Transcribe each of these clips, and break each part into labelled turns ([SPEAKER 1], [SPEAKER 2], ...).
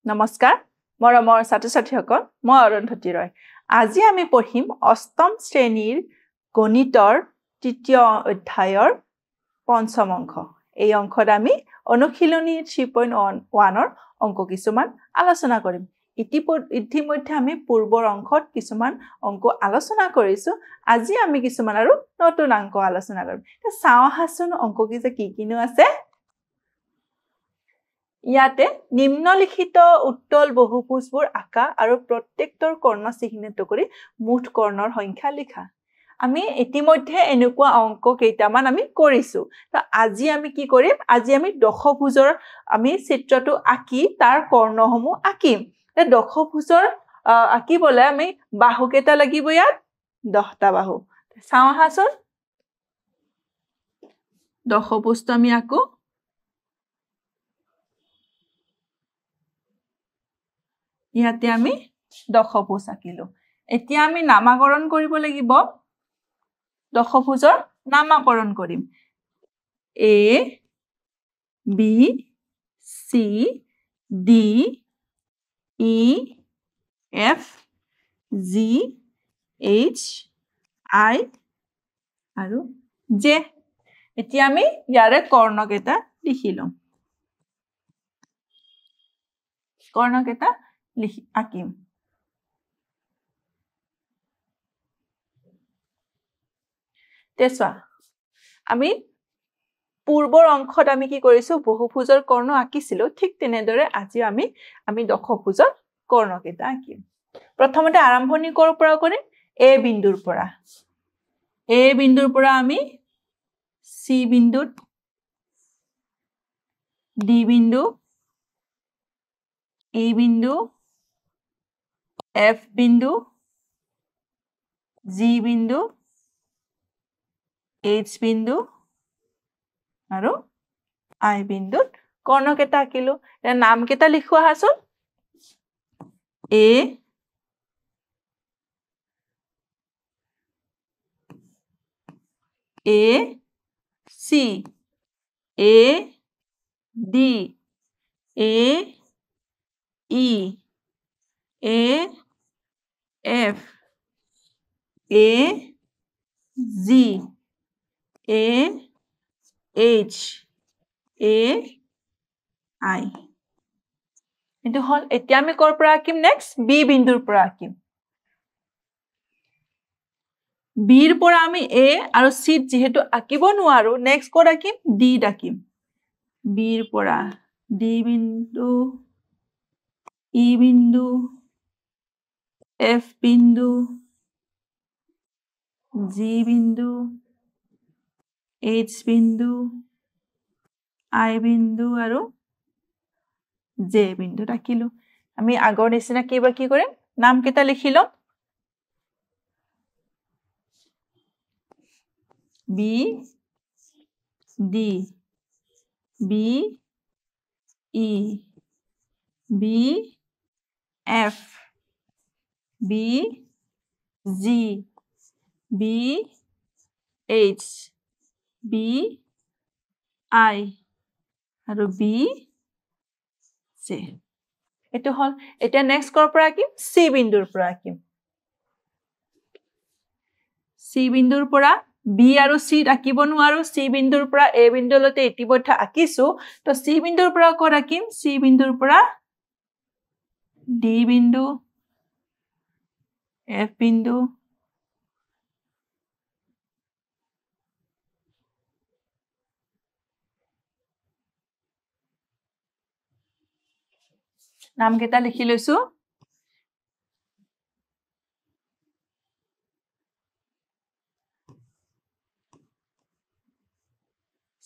[SPEAKER 1] নমস্কাৰ মৰমৰ ছাত্ৰ-ছাত্ৰীসকল মই অৰুন্ধতী ৰয় আজি আমি পঢ়িম অষ্টম শ্ৰেণীৰ গণিতৰ তৃতীয় অধ্যায়ৰ পঞ্চম অংক এই অংকত আমি অনুশীলনী 3.1 ৰ অংক কিছুমান আলোচনা কৰিম ইতিমধ্যে আমি পূৰ্বৰ অংকত কিছুমান অংক আলোচনা কৰিছো আজি আমি কিছুমান আৰু নতুন অংক আলোচনা কৰিম চাও হাসন অংক কি কিনো আছে ইয়াতে নিম্নলিখিত উত্তল বহুভুজবোৰ আঁকা আৰু প্ৰত্যেকটোৰ কৰ্ণ চিহ্নিত কৰি মুঠ কৰ্ণৰ সংখ্যা লিখা আমি ইতিমধ্যে এনেকুৱা অংক কেইটামান আমি কৰিছো তো আজি আমি কি কৰিম আজি আমি দশভুজৰ আমি চিত্ৰটো আঁকি তাৰ কৰ্ণসমূহ আঁকিম এই দশভুজৰ আঁকিবলৈ আমি বাহু কেইটা লাগিব ইয়াত 10টা বাহু চাও আহাচোন দশভুজটো আমি আঁকো ইয়াতে আমি দশভুজ আঁকিলো এতিয়া আমি নামাকৰণ কৰিব লাগিব দশভুজৰ নামাকৰণ কৰিম A B C D E F G H I আৰু J এতিয়া আমি ইয়াৰে কৰ্ণকেইটা লিখিলো কৰ্ণকেইটা আঁকিম তেছোৱা আমি পূৰ্বৰ অংশত আমি কি কৰিছো বহুভুজৰ কৰ্ণ আঁকিছিলো ঠিক তেনেদৰে আজি আমি দশভুজৰ কৰ্ণকেইটা আঁকিম প্ৰথমতে আৰম্ভণি কৰ পৰা কৰিম A বিন্দুৰ পৰা আমি C বিন্দুত D বিন্দু E বিন্দু F বিন্দু G বিন্দু H বিন্দু আৰু I বিন্দুত কৰ্ণকেইটা আঁকিলো ইয়াৰ নামকেইটা লিখোৱা হাচোন A C A D A E A F A G A H A I এটো হল এতিয়া আমি কৰ পৰা আঁকিম নেক্সট B বিন্দুৰ পৰা আঁকিম B ৰ পৰা আমি A আৰু C যেহেতু আঁকিব নোৱাৰো নেক্সট ক'ত আঁকিম D আঁকিম B ৰ পৰা D বিন্দু E বিন্দু F বিন্দু G বিন্দু H বিন্দু I বিন্দু আৰু J বিন্দু আঁকিলো আমি আগৰ নিচিনা কি কৰিম নাম কেইটা লিখিলো B D B E B F B G B H B I আৰু B J এটো হল এতিয়া নেক্সট কৰ পৰা আঁকিম C বিন্দুৰ পৰা আঁকিম C বিন্দুৰ পৰা B আৰু C আঁকিব নোৱাৰো C বিন্দুৰ পৰা A বিন্দুলৈতে ইতিমধ্যে আঁকিছো তো C বিন্দুৰ পৰা ক'ত আঁকিম C বিন্দুৰ পৰা D বিন্দু F বিন্দু নাম কেইটা লিখি লৈছো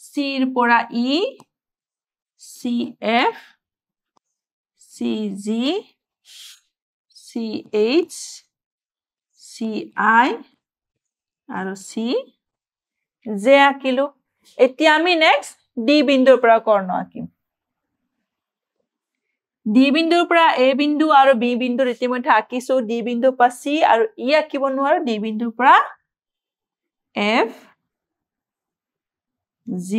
[SPEAKER 1] C ৰ পৰা E C F C G C H C I আৰু C J আঁকিলো এতিয়া আমি নেক্সট D বিন্দুৰ পৰা কৰ্ণ আঁকিম D বিন্দুৰ পৰা A বিন্দু আৰু B বিন্দুৰ ইতিমধ্যে আঁকিছো D বিন্দুৰ পৰা C আৰু E আঁকিব নোৱাৰো D বিন্দুৰ পৰা F G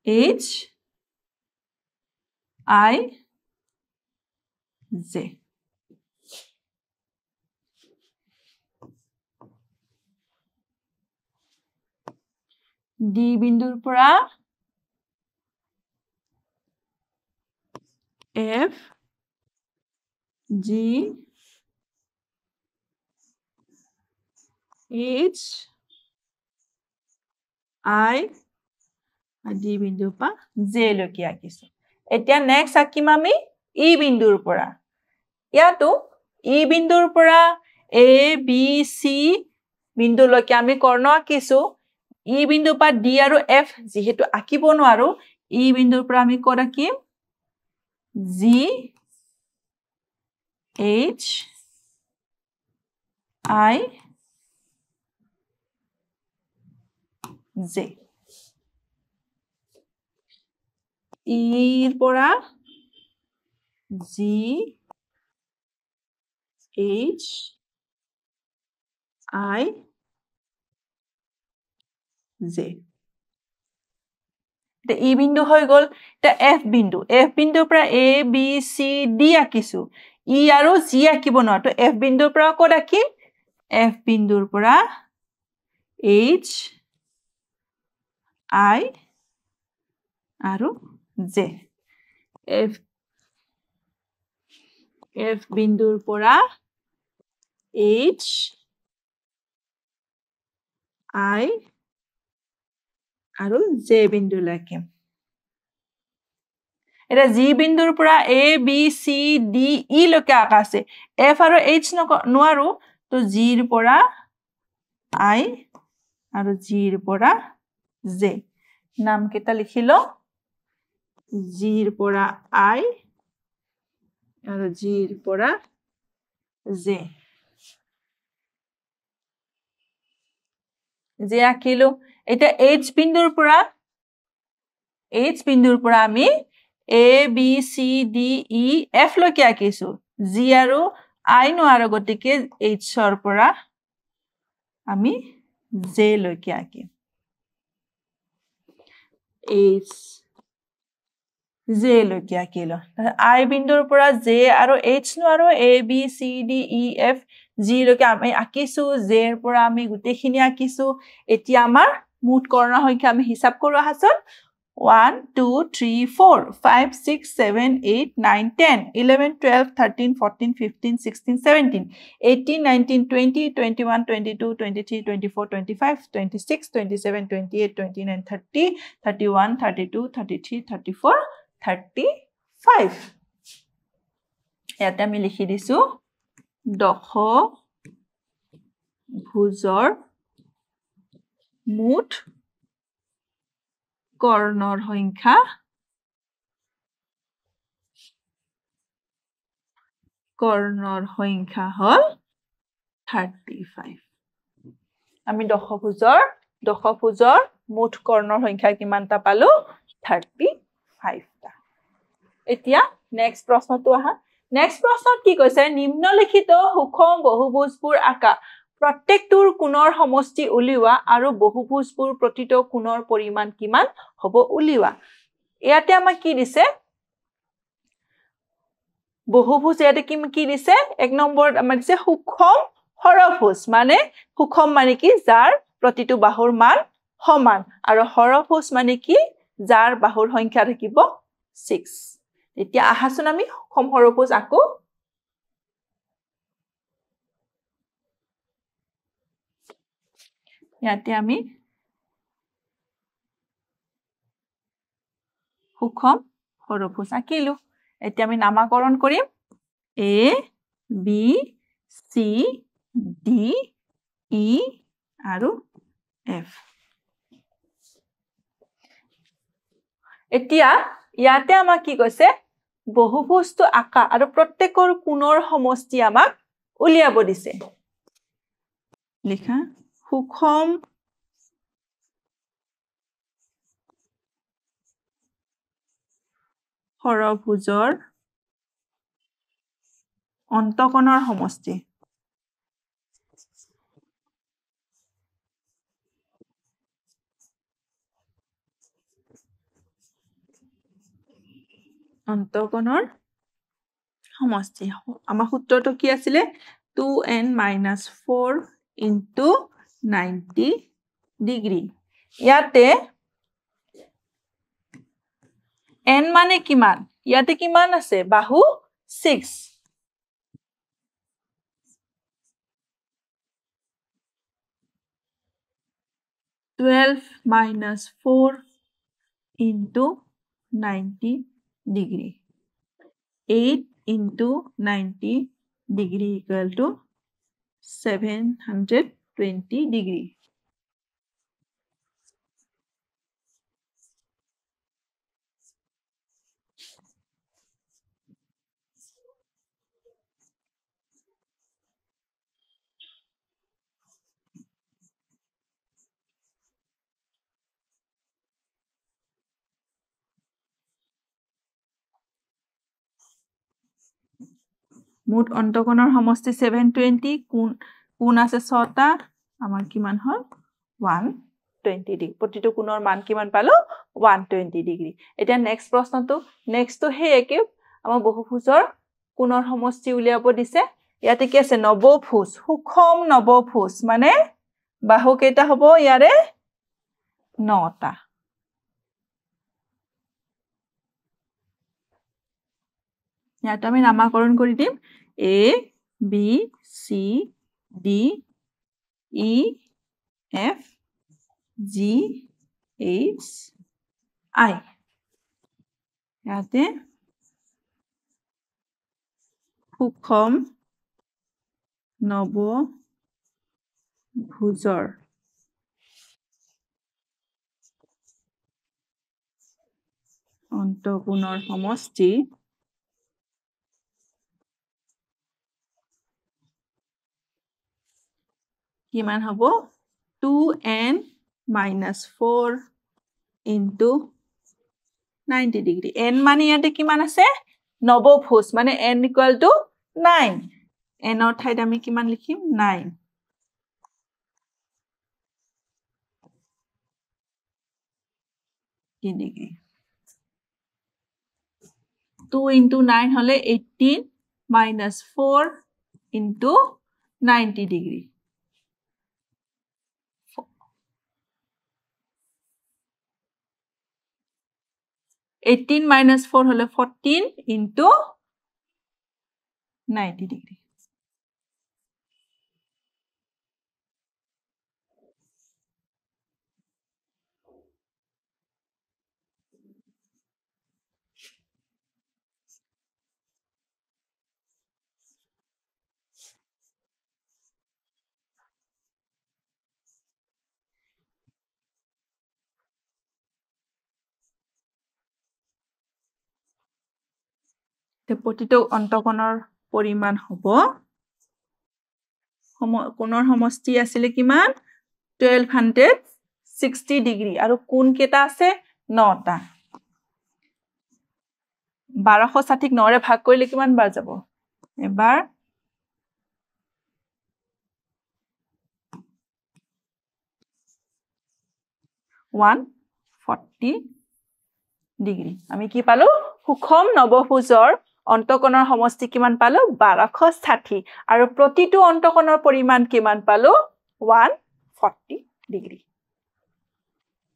[SPEAKER 1] H I J D বিন্দুৰ পৰা F G H I D বিন্দুৰ পৰা J লৈকে আঁকিছো এতিয়া নেক্সট আঁকিম আমি E বিন্দুৰ পৰা ইয়াতো E বিন্দুৰ পৰা A B C বিন্দুলৈকে আমি কৰ্ণ আঁকিছো E বিন্দুৰ পৰা D আৰু F যেহেতু আঁকিব নোৱাৰো E বিন্দুৰ পৰা আমি ক'ত আঁকিম G H I J E পৰা G H I J এটা E বিন্দু হৈ গল এটা F বিন্দুৰ পৰা A B C D আঁকিছো E আৰু G আঁকিব নোৱাৰো তো F বিন্দুৰ পৰা ক'ত আঁকিম F বিন্দুৰ পৰা H I আৰু J F বিন্দুৰ পৰা H I আৰু J বিন্দুলৈকে এটা G বিন্দুৰ পৰা A B C D E লৈকে আঁকা আছে F আৰু H নোৱাৰো তো G ৰ পৰা I আৰু G ৰ পৰা J নাম কেইটা লিখিলো G ৰ পৰা I আৰু G ৰ পৰা J আঁকিলো এটা H বিন্দুৰ পৰা আমি A B C D E F লৈকে আঁকিছো G আৰু I নোৱাৰো গতিকে H ৰ পৰা আমি J লৈকে আঁকিম H J লৈকে আঁকিলো I বিন্দুৰ পৰা J আৰু H নোৱাৰো A B C D E F G লৈকে আমি আঁকিছো J ৰ পৰা আমি গোটেইখিনি আঁকিছো এতিয়া আমাৰ মুঠ কৰ্ণ সংখ্যা আমি হিচাপ কৰো আহাচোন 1 2 3 4 5 6 7 8 9 10 11 12 13 14 15 16 17 18 19 20 21 22 23 24 25 26 27 28 29 30 31 32 33 34 35 ইয়াতে আমি লিখি দিছো দশভুজৰ মুঠ কৰ্ণৰ সংখ্যা হল 35 আমি দশভুজৰ মুঠ কৰ্ণৰ সংখ্যা কিমানটা পালো 35 টা এতিয়া নেক্সট প্ৰশ্নটো আহা নেক্সট প্ৰশ্নত কি কৈছে নিম্নলিখিত সুষম বহুভুজবোৰ আঁকা প্ৰত্যেকটোৰ কোণৰ সমষ্টি উলিওৱা আৰু বহুভুজবোৰ প্ৰতিটো কোণৰ পৰিমাণ কিমান হ'ব উলিওৱা ইয়াতে আমাক কি দিছে বহুভুজ ইয়াতে কি দিছে এক নম্বৰত আমাৰ দিছে সুষম হৰভুজ মানে সুষম মানে কি যাৰ প্ৰতিটো বাহুৰ মান সমান আৰু হৰভুজ মানে কি যাৰ বাহুৰ সংখ্যা থাকিব 6 এতিয়া আহাচোন আমি সুষম হৰভুজ আকো ইয়াতে আমি সুষম হৰভুজ আঁকিলো এতিয়া আমি নামাকৰণ কৰিম A B C D E আৰু F এতিয়া ইয়াতে আমাক কি কৈছে বহুভুজটো আঁকা আৰু প্ৰত্যেকৰ কোণৰ সমষ্টি আমাক উলিয়াব দিছে লিখা সুষম হৰভুজৰ অন্তকোণৰ সমষ্টি অন্তকোণৰ সমষ্টি আমাৰ সূত্ৰটো কি আছিল 2n - 4 * 90 ডিগ্ৰী ইয়াতে n মানে কিমান ইয়াতে কিমান আছে বাহু 6 12 - 4 * 90 ডিগ্ৰী 8 * 90 ডিগ্ৰী = 720 ডিগ্ৰী মুঠ অন্তকোণৰ সমষ্টি 720 কোণ আছে 6টা আমাৰ কিমান হ'ল 120 ডিগ্ৰী প্ৰতিটো কোণৰ মান কিমান পালো 120 ডিগ্ৰী এতিয়া নেক্সট প্ৰশ্নটো নেক্সটটো হে একে আমাৰ বহুভুজৰ কোণৰ সমষ্টি উলিয়াব দিছে ইয়াতে কি আছে নৱভুজ সুষম নৱভুজ মানে বাহু কেইটা হ'ব ইয়াৰে 9টা ইয়াত আমি নামাকৰণ কৰি দিম A B C D E F G H I ইয়াতে সুষম নৱভুজৰ অন্তকোণৰ সমষ্টি কিমান হ'ব 2n - 4 * 90 ডিগ্ৰী n মানে ইয়াতে কিমান আছে নৱভুজ মানে n = 9 n ৰ ঠাইত আমি কিমান লিখিম 9 ডিগ্ৰী 2 * 9 হলে 18 - 4 * 90 ডিগ্ৰী 18 - 4 হলে 14 * 90 ডিগ্ৰী প্ৰতিটো অন্তকোণৰ পৰিমাণ হ'ব কোণৰ সমষ্টি আছিল কিমান 1260 ডিগ্ৰী আৰু কোণ কেইটা আছে 9টা 1260 ক 9ৰে ভাগ কৰিলে কিমান বাৰ যাব এবাৰ 140 ডিগ্ৰী আমি কি পালো সুষম নৱভুজৰ অন্তকোণৰ সমষ্টি কিমান পালো 1260 আৰু প্ৰতিটো অন্তকোণৰ পৰিমাণ কিমান পালো 140 ডিগ্ৰী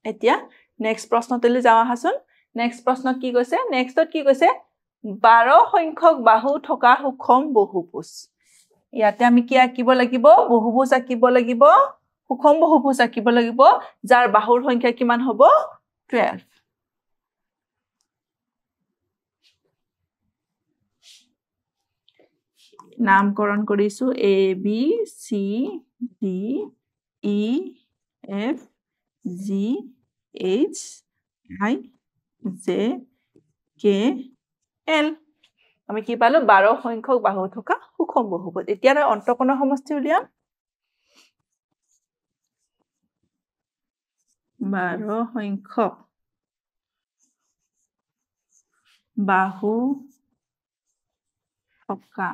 [SPEAKER 1] এতিয়া নেক্সট প্ৰশ্নটোলৈ যাওঁ আহাচোন নেক্সট প্ৰশ্নত কি কৈছে নেক্সটত কি কৈছে 12 সংখ্যক বাহু থকা সুষম বহুভুজ ইয়াতে আমি কি আঁকিব লাগিব বহুভুজ আঁকিব লাগিব সুষম বহুভুজ আঁকিব লাগিব যাৰ বাহুৰ সংখ্যা কিমান হ'ব 12 নামকৰণ কৰিছো A B C D E F G H I J K L আমি কি পালো 12 সংখ্যক বাহু থকা সুষম বহুভুজ এতিয়া অন্তকোণৰ সমষ্টি উলিয়াম 12 সংখ্যক বাহু থকা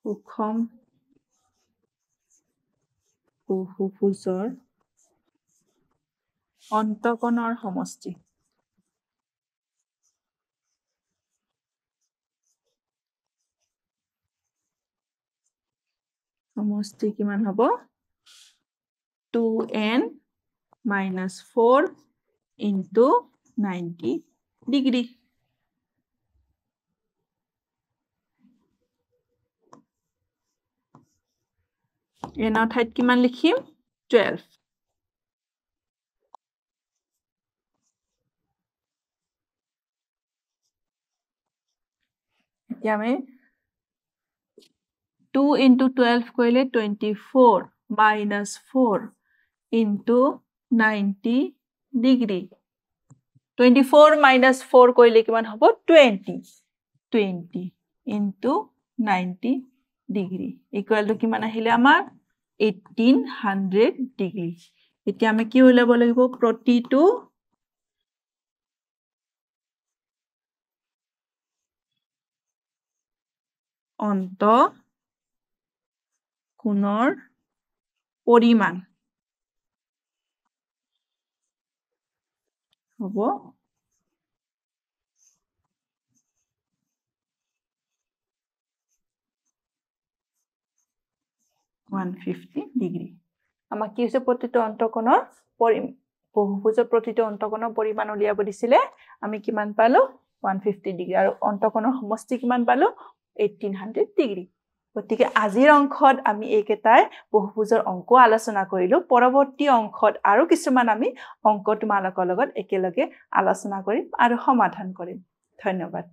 [SPEAKER 1] সুষম বহুভুজৰ অন্তকোণৰ সমষ্টি সমষ্টি কিমান হ'ব 2n minus 4 into 90 degree. এনৰ ঠাইত কিমান লিখিম 12. এতিয়া আমি 2 into 12 কৰিলে 24 minus 4 into 90 degree. 24 minus 4 কৰিলে কিমান হ'ব 20. 20 into 90 degree equal to কিমান আহিলে আমাৰ 1800 degree. এতিয়া আমি কি উলাব লাগিব প্ৰতিটো অন্ত কোণৰ পৰিমাণ হ'ব 150 ডিগ্ৰী. আমাক কি হৈছে প্ৰতিটো অন্তকোণৰ বহুভুজৰ প্ৰতিটো অন্তকোণৰ পৰিমাণ উলিয়াব দিছিলে আমি কিমান পালো 150 ডিগ্ৰী আৰু অন্তকোণৰ সমষ্টি কিমান পালো 1800 ডিগ্ৰী. গতিকে আজিৰ অংশত আমি এইকেইটাই বহুভুজৰ অংক আলোচনা কৰিলো. পৰৱৰ্তী অংশত আৰু কিছুমান আমি অংক তোমালোকৰ লগত একেলগে আলোচনা কৰিম আৰু সমাধান কৰিম. ধন্যবাদ.